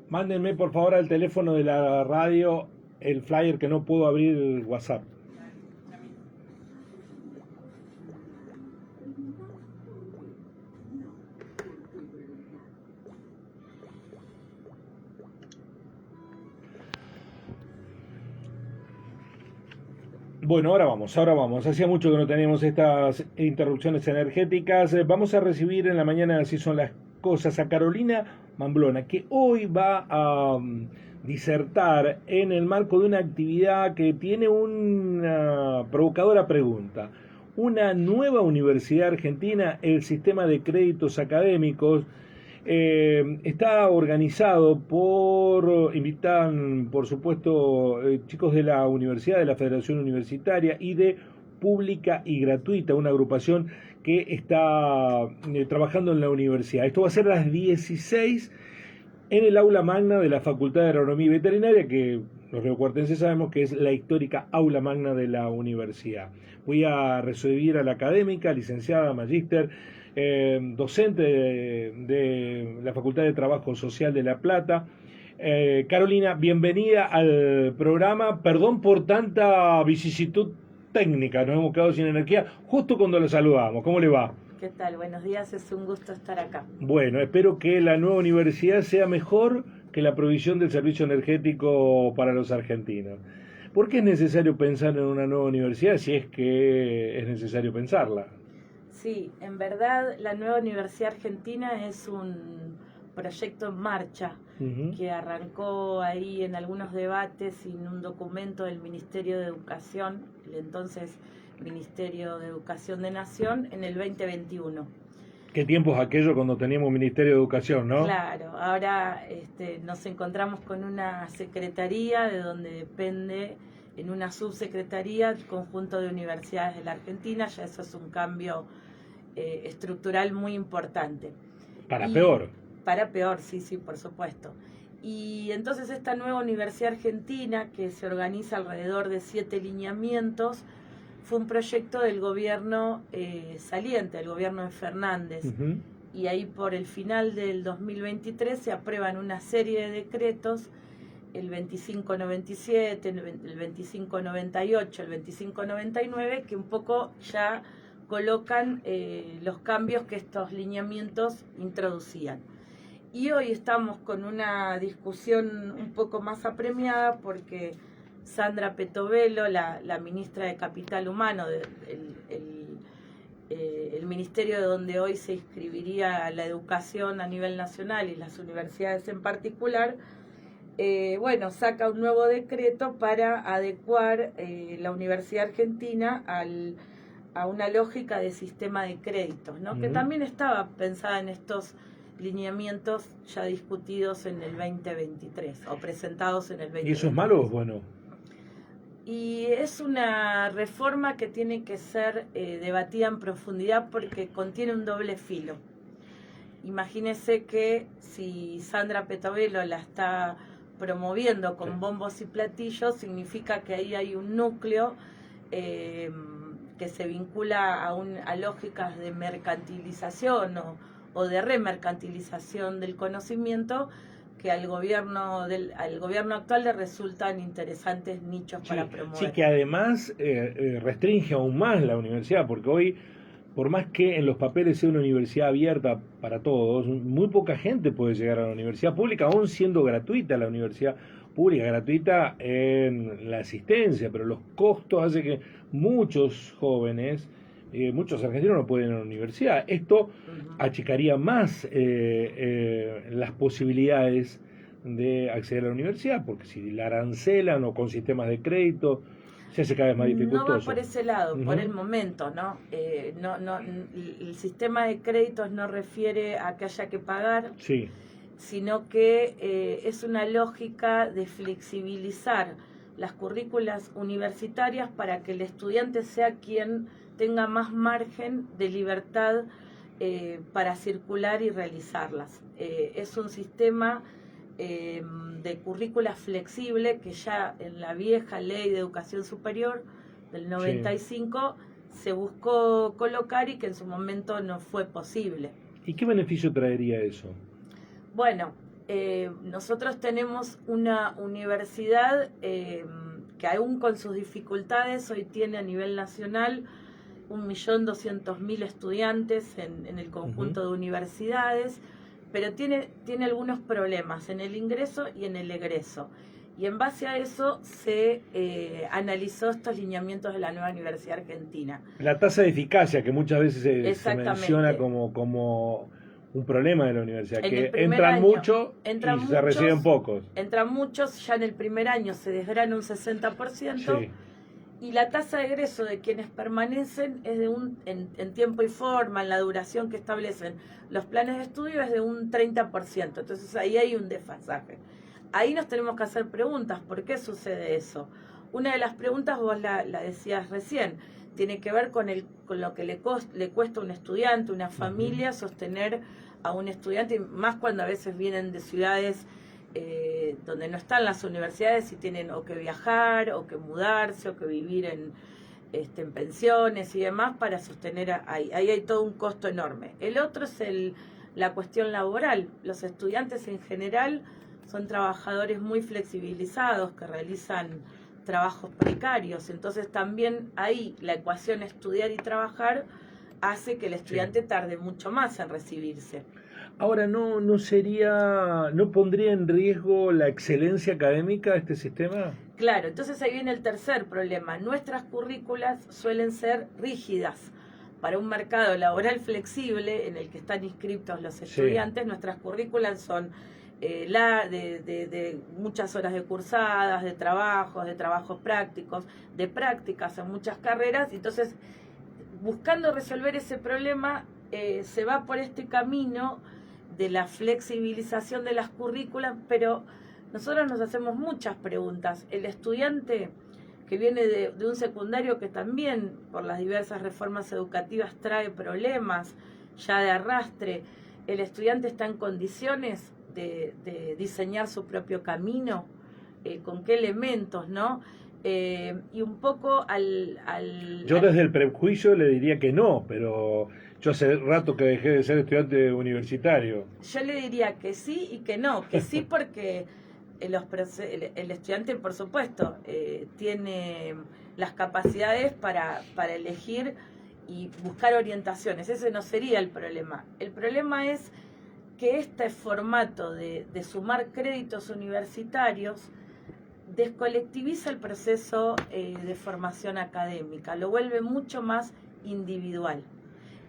Mándenme por favor al teléfono de la radio el flyer que no puedo abrir el WhatsApp. Bueno, ahora vamos. Hacía mucho que no teníamos estas interrupciones energéticas. Vamos a recibir en la mañana, así son las cosas, a Carolina Mamblona, que hoy va a disertar en el marco de una actividad que tiene una provocadora pregunta. Una nueva universidad argentina, el sistema de créditos académicos, está organizado invitan por supuesto chicos de la universidad, de la Federación Universitaria y de Pública y Gratuita, una agrupación que está trabajando en la universidad. Esto va a ser a las 16 en el aula magna de la Facultad de Agronomía y Veterinaria, que los riocuartenses sabemos que es la histórica aula magna de la universidad. Voy a recibir a la académica, licenciada, magíster, docente de la Facultad de Trabajo Social de La Plata. Carolina, bienvenida al programa. Perdón por tanta vicisitud técnica, nos hemos quedado sin energía justo cuando lo saludamos. ¿Cómo le va? ¿Qué tal? Buenos días, es un gusto estar acá. Bueno, espero que la nueva universidad sea mejor que la provisión del servicio energético para los argentinos. ¿Por qué es necesario pensar en una nueva universidad si es que es necesario pensarla? Sí, en verdad la nueva Universidad Argentina es un proyecto en marcha que arrancó ahí en algunos debates en un documento del Ministerio de Educación, el entonces Ministerio de Educación de Nación, en el 2021. Qué tiempos aquellos cuando teníamos Ministerio de Educación, ¿no? Claro, ahora nos encontramos con una secretaría de donde depende en una subsecretaría el conjunto de universidades de la Argentina. Ya eso es un cambio estructural muy importante. Para peor. Para peor, sí, por supuesto. Y entonces esta nueva Universidad Argentina, que se organiza alrededor de 7 lineamientos, fue un proyecto del gobierno saliente, el gobierno de Fernández. Y ahí por el final del 2023 se aprueban una serie de decretos, el 2597, el 2598, el 2599, que un poco ya colocan los cambios que estos lineamientos introducían. Y hoy estamos con una discusión un poco más apremiada porque Sandra Petovelo, la ministra de Capital Humano, el ministerio de donde hoy se inscribiría la educación a nivel nacional y las universidades en particular, saca un nuevo decreto para adecuar la Universidad Argentina a una lógica de sistema de créditos, ¿no? Que también estaba pensada en estos lineamientos ya discutidos en el 2023 o presentados en el 2023. ¿Y eso es malo o es bueno? Y es una reforma que tiene que ser debatida en profundidad porque contiene un doble filo. Imagínese que si Sandra Petovelo la está promoviendo con bombos y platillos, significa que ahí hay un núcleo que se vincula a lógicas de mercantilización o de remercantilización del conocimiento, que al gobierno actual le resultan interesantes nichos para promover. Sí, que además restringe aún más la universidad, porque hoy, por más que en los papeles sea una universidad abierta para todos, muy poca gente puede llegar a la universidad pública, aún siendo gratuita la universidad pública, gratuita en la asistencia, pero los costos hacen que muchos jóvenes, muchos argentinos no pueden ir a la universidad. Esto achicaría más las posibilidades de acceder a la universidad, porque si la arancelan o con sistemas de crédito, se hace cada vez más dificultoso. No va por ese lado, por el momento, ¿no? El sistema de créditos no refiere a que haya que pagar, sí, sino que es una lógica de flexibilizar las currículas universitarias para que el estudiante sea quien tenga más margen de libertad para circular y realizarlas. Es un sistema de currícula flexible que ya en la vieja ley de educación superior del 95 se buscó colocar y que en su momento no fue posible. ¿Y qué beneficio traería eso? Bueno, nosotros tenemos una universidad que aún con sus dificultades hoy tiene a nivel nacional 1.200.000 estudiantes en el conjunto de universidades, pero tiene algunos problemas en el ingreso y en el egreso. Y en base a eso se analizó estos lineamientos de la nueva Universidad Argentina. La tasa de eficacia, que muchas veces se menciona como un problema de la universidad, que entran muchos y se reciben pocos. Entran muchos, ya en el primer año se desgrana un 60%, sí. Y la tasa de egreso de quienes permanecen es de en tiempo y forma, en la duración que establecen los planes de estudio, es de un 30%. Entonces ahí hay un desfasaje. Ahí nos tenemos que hacer preguntas, ¿por qué sucede eso? Una de las preguntas, vos la decías recién, tiene que ver con lo que le cuesta a un estudiante, una familia, sostener a un estudiante, más cuando a veces vienen de ciudades donde no están las universidades y tienen o que viajar, o que mudarse, o que vivir en pensiones y demás para sostener ahí hay todo un costo enorme. El otro es la cuestión laboral. Los estudiantes en general son trabajadores muy flexibilizados que realizan trabajos precarios, entonces también ahí la ecuación estudiar y trabajar hace que el estudiante tarde mucho más en recibirse. Ahora, ¿no pondría en riesgo la excelencia académica de este sistema? Claro, entonces ahí viene el tercer problema. Nuestras currículas suelen ser rígidas. Para un mercado laboral flexible en el que están inscritos los estudiantes, sí. Nuestras currículas son de muchas horas de cursadas, de trabajos prácticos, de prácticas en muchas carreras. Entonces, buscando resolver ese problema, se va por este camino de la flexibilización de las currículas, pero nosotros nos hacemos muchas preguntas. El estudiante que viene de un secundario que también por las diversas reformas educativas trae problemas ya de arrastre, ¿el estudiante está en condiciones de diseñar su propio camino? ¿Con qué elementos, no? Y un poco Yo desde el prejuicio le diría que no, pero yo hace rato que dejé de ser estudiante universitario. Yo le diría que sí y que no. Que sí porque el estudiante, por supuesto, tiene las capacidades para elegir y buscar orientaciones. Ese no sería el problema. El problema es que este formato de sumar créditos universitarios descolectiviza el proceso de formación académica, lo vuelve mucho más individual.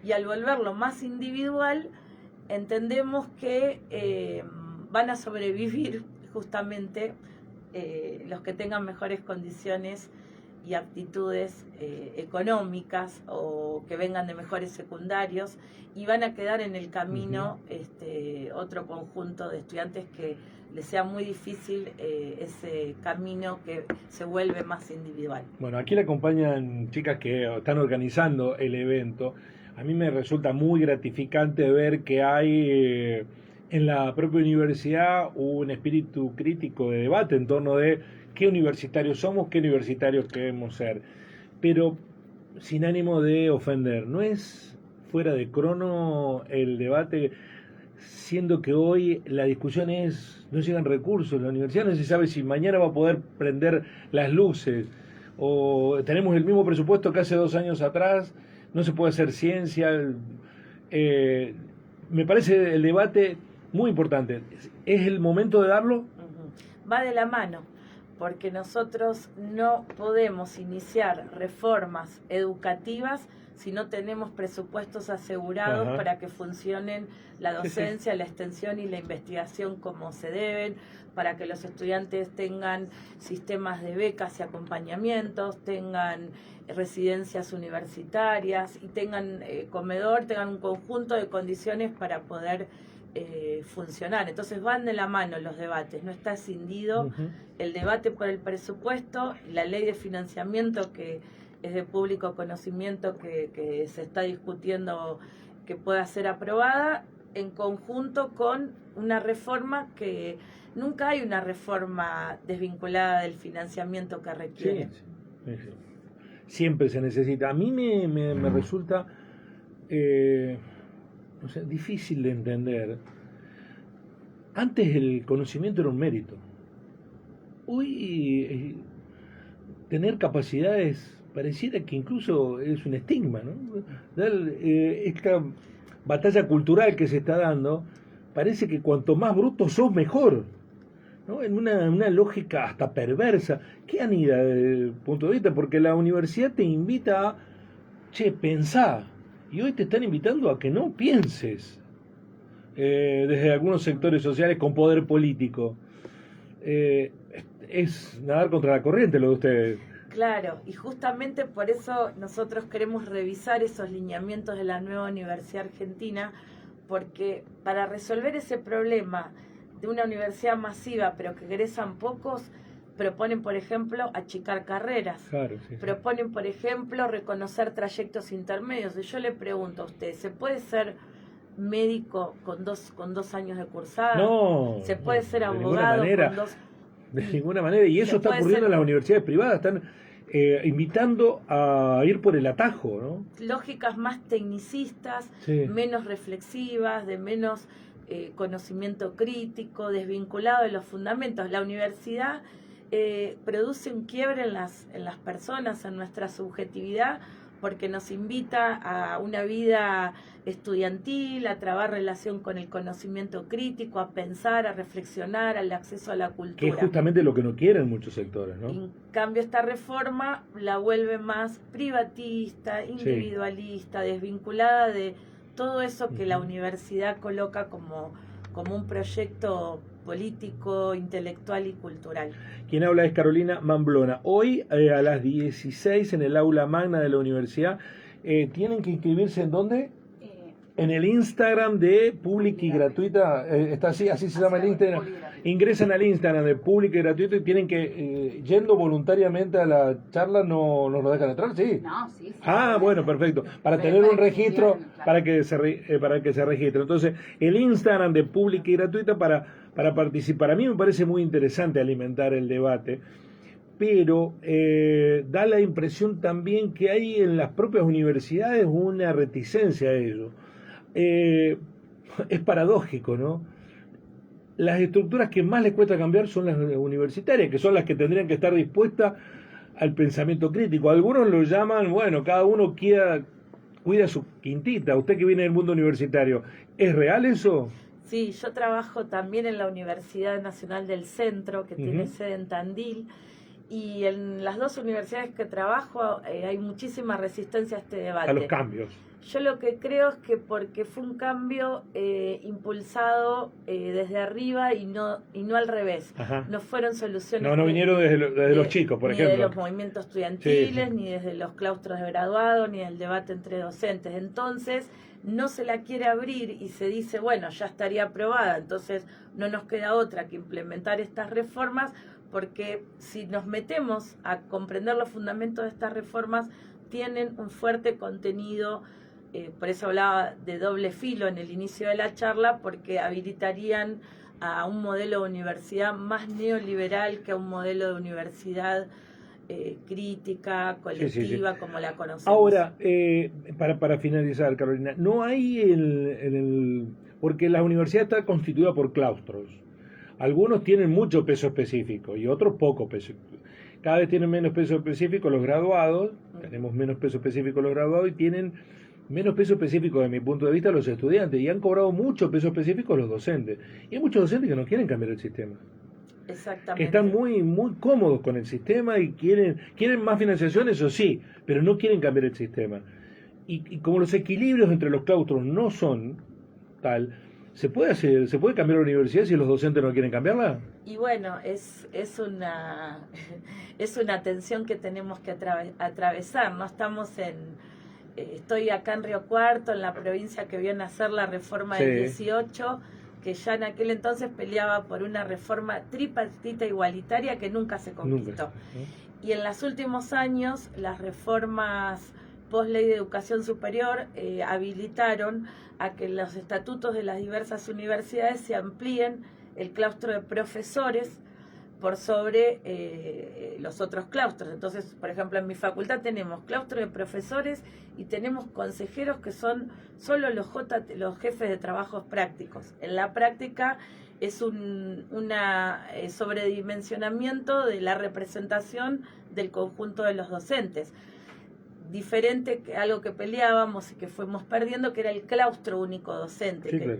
Y al volverlo más individual, entendemos que van a sobrevivir justamente los que tengan mejores condiciones y aptitudes económicas o que vengan de mejores secundarios, y van a quedar en el camino otro conjunto de estudiantes que les sea muy difícil ese camino que se vuelve más individual. Bueno, aquí le acompañan chicas que están organizando el evento. A mí me resulta muy gratificante ver que hay en la propia universidad un espíritu crítico de debate en torno de qué universitarios somos, qué universitarios queremos ser. Pero sin ánimo de ofender, ¿no es fuera de crono el debate, siendo que hoy la discusión es, no llegan recursos, la universidad no se sabe si mañana va a poder prender las luces, o tenemos el mismo presupuesto que hace 2 años atrás, no se puede hacer ciencia? Me parece el debate muy importante. ¿Es el momento de darlo? Va de la mano, porque nosotros no podemos iniciar reformas educativas si no tenemos presupuestos asegurados para que funcionen la docencia, la extensión y la investigación como se deben, para que los estudiantes tengan sistemas de becas y acompañamientos, tengan residencias universitarias y tengan comedor, tengan un conjunto de condiciones para poder funcionar. Entonces van de la mano los debates, no está escindido el debate por el presupuesto, la ley de financiamiento que es de público conocimiento que se está discutiendo que pueda ser aprobada en conjunto con una reforma que nunca hay una reforma desvinculada del financiamiento que requiere. Sí. Siempre se necesita. A mí me resulta difícil de entender. Antes el conocimiento era un mérito. Hoy tener capacidades pareciera que incluso es un estigma, ¿no? Esta batalla cultural que se está dando, parece que cuanto más bruto sos, mejor, ¿no? En una lógica hasta perversa, que anida desde el punto de vista, porque la universidad te invita a, che, pensá, y hoy te están invitando a que no pienses, desde algunos sectores sociales con poder político. Es nadar contra la corriente lo de ustedes. Claro, y justamente por eso nosotros queremos revisar esos lineamientos de la nueva Universidad Argentina, porque para resolver ese problema de una universidad masiva pero que egresan pocos, proponen, por ejemplo, achicar carreras. Claro, sí, proponen, por ejemplo, reconocer trayectos intermedios. Y yo le pregunto a usted, ¿se puede ser médico con dos años de cursada? No, ¿Se puede ser de ninguna abogado manera, con dos? de ninguna manera, y eso Se está puede ocurriendo ser en las universidades privadas, están invitando a ir por el atajo, ¿no? lógicas más tecnicistas, Sí. menos reflexivas, de menos conocimiento crítico, desvinculado de los fundamentos. La universidad produce un quiebre en las personas, en nuestra subjetividad, porque nos invita a una vida estudiantil, a trabar relación con el conocimiento crítico, a pensar, a reflexionar, al acceso a la Que cultura. es justamente lo que no quieren muchos sectores, ¿no? En cambio, esta reforma la vuelve más privatista, individualista, desvinculada de todo eso que la universidad coloca como un proyecto político, intelectual y cultural. Quien habla es Carolina Mamblona. Hoy a las 16 en el aula magna de la universidad, ¿tienen que inscribirse en dónde? En el Instagram de Pública y Gratuita, está así se llama el Instagram. Ingresan al Instagram de Pública y Gratuita y tienen que, yendo voluntariamente a la charla, no nos lo dejan entrar, ¿sí? No, sí. Bueno, perfecto. Para Pero tener un para que registro, estudien, claro. para que se registre. Entonces, el Instagram de Pública y Gratuita para participar. A mí me parece muy interesante alimentar el debate, pero da la impresión también que hay en las propias universidades una reticencia a ello. Es paradójico, ¿no? Las estructuras que más les cuesta cambiar son las universitarias, que son las que tendrían que estar dispuestas al pensamiento crítico. Algunos lo llaman, bueno, cada uno cuida su quintita. Usted que viene del mundo universitario, ¿es real eso? Sí, yo trabajo también en la Universidad Nacional del Centro, que tiene sede en Tandil, y en las dos universidades que trabajo hay muchísima resistencia a este debate. A los cambios. Yo lo que creo es que porque fue un cambio impulsado desde arriba y no al revés. Ajá. No fueron soluciones. No vinieron desde los chicos, por ejemplo. Ni de los movimientos estudiantiles, Sí. ni desde los claustros de graduado, ni del debate entre docentes. Entonces, no se la quiere abrir y se dice, bueno, ya estaría aprobada, entonces no nos queda otra que implementar estas reformas, porque si nos metemos a comprender los fundamentos de estas reformas, tienen un fuerte contenido. Por eso hablaba de doble filo en el inicio de la charla, porque habilitarían a un modelo de universidad más neoliberal que a un modelo de universidad crítica, colectiva, sí. Como la conocemos. Ahora, para finalizar, Carolina, no hay porque la universidad está constituida por claustros. Algunos tienen mucho peso específico y otros poco peso. Cada vez tienen menos peso específico los graduados, tenemos menos peso específico los graduados y tienen menos peso específico desde mi punto de vista los estudiantes, y han cobrado mucho peso específico los docentes. Y hay muchos docentes que no quieren cambiar el sistema. Exactamente. Que están muy cómodos con el sistema y quieren más financiación, eso sí, pero no quieren cambiar el sistema. Y como los equilibrios entre los claustros no son tal, ¿se puede cambiar la universidad si los docentes no quieren cambiarla? Y bueno, es una tensión que tenemos que atravesar, ¿no? Estoy acá en Río Cuarto, en la provincia que vio nacer la reforma del 18, que ya en aquel entonces peleaba por una reforma tripartita igualitaria que nunca se conquistó. Y en los últimos años, las reformas post-ley de educación superior habilitaron a que los estatutos de las diversas universidades se amplíen el claustro de profesores por sobre los otros claustros. Entonces, por ejemplo, en mi facultad tenemos claustro de profesores y tenemos consejeros que son solo los jefes de trabajos prácticos. En la práctica es un sobredimensionamiento de la representación del conjunto de los docentes. Diferente que algo que peleábamos y que fuimos perdiendo, que era el claustro único docente. Sí, claro.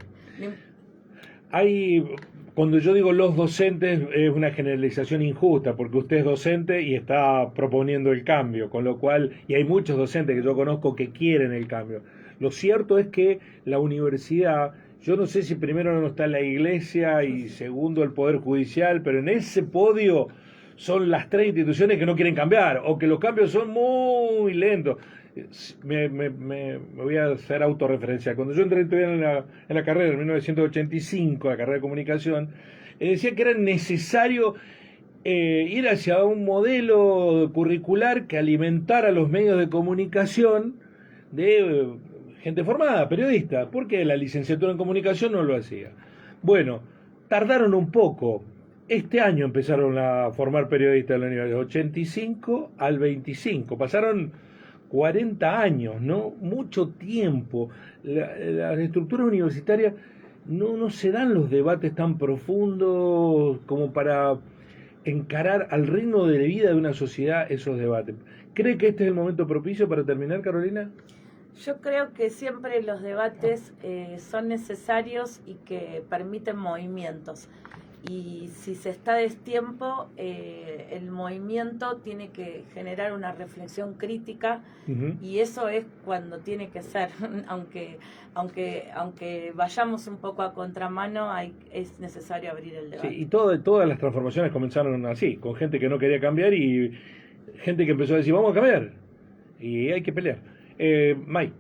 Cuando yo digo los docentes, es una generalización injusta, porque usted es docente y está proponiendo el cambio, con lo cual, y hay muchos docentes que yo conozco que quieren el cambio. Lo cierto es que la universidad, yo no sé si primero no está la iglesia y segundo el Poder Judicial, pero en ese podio son las tres instituciones que no quieren cambiar, o que los cambios son muy lentos. Me voy a hacer autorreferencial. Cuando yo entré en la carrera en 1985, la carrera de comunicación, decía que era necesario ir hacia un modelo curricular que alimentara los medios de comunicación de gente formada, periodista, porque la licenciatura en comunicación no lo hacía. Bueno, tardaron un poco. Este año empezaron a formar periodistas en la universidad, 85 al 25. Pasaron 40 años, ¿no? Mucho tiempo. Las estructuras universitarias no se dan los debates tan profundos como para encarar al ritmo de vida de una sociedad esos debates. ¿Cree que este es el momento propicio para terminar, Carolina? Yo creo que siempre los debates son necesarios y que permiten movimientos. Y si se está a destiempo, el movimiento tiene que generar una reflexión crítica, y eso es cuando tiene que ser, aunque vayamos un poco a contramano, es necesario abrir el debate. Sí, y todas las transformaciones comenzaron así, con gente que no quería cambiar y gente que empezó a decir, vamos a cambiar, y hay que pelear. May.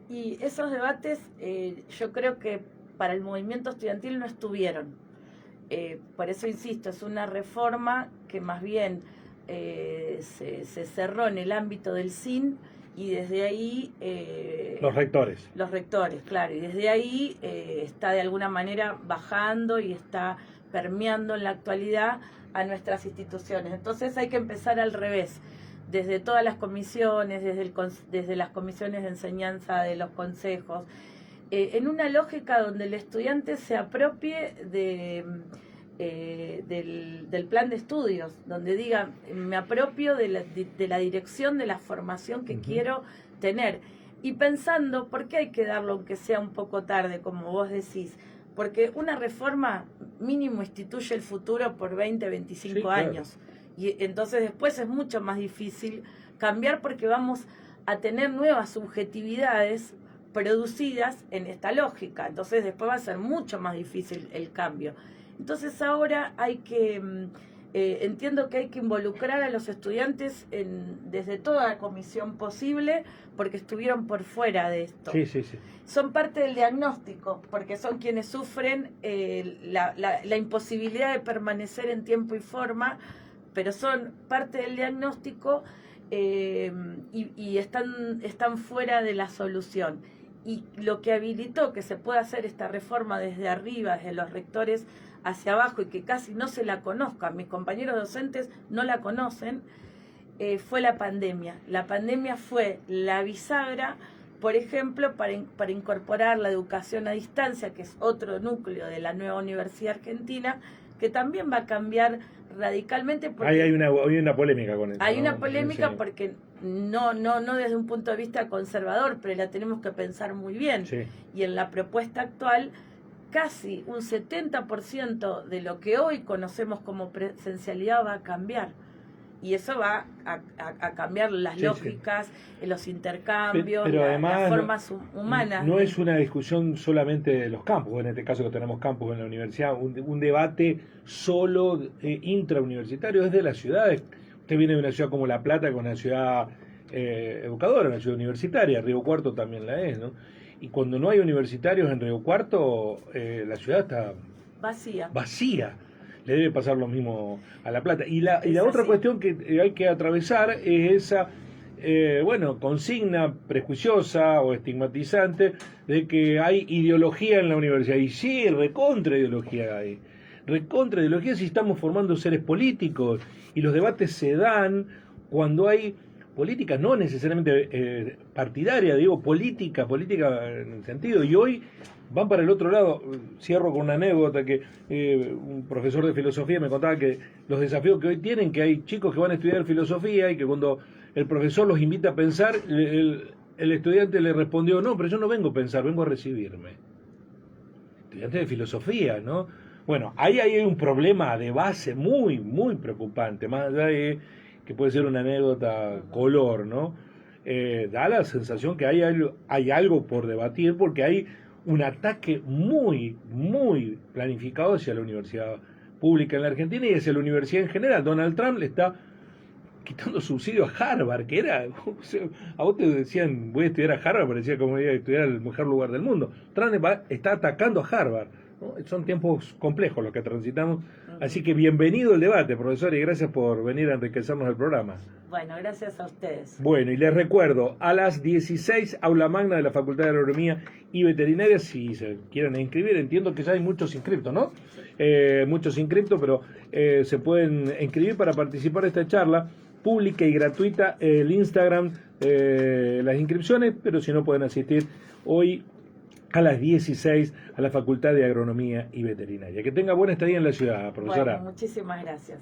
Y esos debates yo creo que para el movimiento estudiantil no estuvieron. Por eso insisto, es una reforma que más bien se cerró en el ámbito del CIN, y desde ahí... Los rectores, claro, y desde ahí está de alguna manera bajando y está permeando en la actualidad a nuestras instituciones. Entonces hay que empezar al revés, desde todas las comisiones, desde las comisiones de enseñanza de los consejos, en una lógica donde el estudiante se apropie del plan de estudios, donde diga, me apropio de la dirección de la formación que quiero tener, y pensando, ¿por qué hay que darlo aunque sea un poco tarde, como vos decís? Porque una reforma mínimo instituye el futuro por 20, 25 sí, claro. años. Y entonces después es mucho más difícil cambiar, porque vamos a tener nuevas subjetividades producidas en esta lógica. Entonces después va a ser mucho más difícil el cambio. Entonces ahora hay que, entiendo que hay que involucrar a los estudiantes desde toda la comisión posible, porque estuvieron por fuera de esto. Sí. Son parte del diagnóstico, porque son quienes sufren la imposibilidad de permanecer en tiempo y forma, pero son parte del diagnóstico, y están fuera de la solución. Y lo que habilitó que se pueda hacer esta reforma desde arriba, desde los rectores hacia abajo, y que casi no se la conozcan, mis compañeros docentes no la conocen, fue la pandemia. La pandemia fue la bisagra, por ejemplo, para incorporar la educación a distancia, que es otro núcleo de la nueva Universidad Argentina, que también va a cambiar radicalmente. Hay una polémica con eso. Hay una polémica porque no desde un punto de vista conservador, pero la tenemos que pensar muy bien. Sí. Y en la propuesta actual, casi un 70% de lo que hoy conocemos como presencialidad va a cambiar. y eso va a cambiar las lógicas, los intercambios, pero además, las formas humanas. No es una discusión solamente de los campus, en este caso que tenemos campus en la universidad, un debate solo intrauniversitario, es de las ciudades. Usted viene de una ciudad como La Plata, con una ciudad educadora, una ciudad universitaria, Río Cuarto también la es, ¿no? Y cuando no hay universitarios en Río Cuarto, la ciudad está vacía. Le debe pasar lo mismo a La Plata. Y la otra cuestión que hay que atravesar es esa, consigna prejuiciosa o estigmatizante de que hay ideología en la universidad. Y sí, recontra ideología hay. Recontra ideología si estamos formando seres políticos. Y los debates se dan cuando hay política, no necesariamente partidaria, digo política en el sentido. Y hoy van para el otro lado. Cierro con una anécdota que un profesor de filosofía me contaba que los desafíos que hoy tienen, que hay chicos que van a estudiar filosofía y que cuando el profesor los invita a pensar, el estudiante le respondió, no, pero yo no vengo a pensar, vengo a recibirme. Estudiante de filosofía, ¿no? Bueno, ahí hay un problema de base muy, muy preocupante, más allá de que puede ser una anécdota color, ¿no? Da la sensación que hay algo por debatir porque hay un ataque muy, muy planificado hacia la universidad pública en la Argentina y hacia la universidad en general. Donald Trump le está quitando subsidio a Harvard, que era, a vos te decían, voy a estudiar a Harvard, parecía como iba a estudiar el mejor lugar del mundo. Trump está atacando a Harvard, ¿no? Son tiempos complejos los que transitamos, así que bienvenido el debate, profesor, y gracias por venir a enriquecernos el programa. Bueno, gracias a ustedes. Bueno, y les recuerdo, a las 16, aula magna de la Facultad de Agronomía y Veterinaria, si se quieren inscribir, entiendo que ya hay muchos inscriptos, ¿no? Muchos inscriptos, pero se pueden inscribir para participar de esta charla pública y gratuita, el Instagram, las inscripciones, pero si no pueden asistir hoy a las 16 a la Facultad de Agronomía y Veterinaria. Que tenga buena estadía en la ciudad, profesora. Bueno, muchísimas gracias.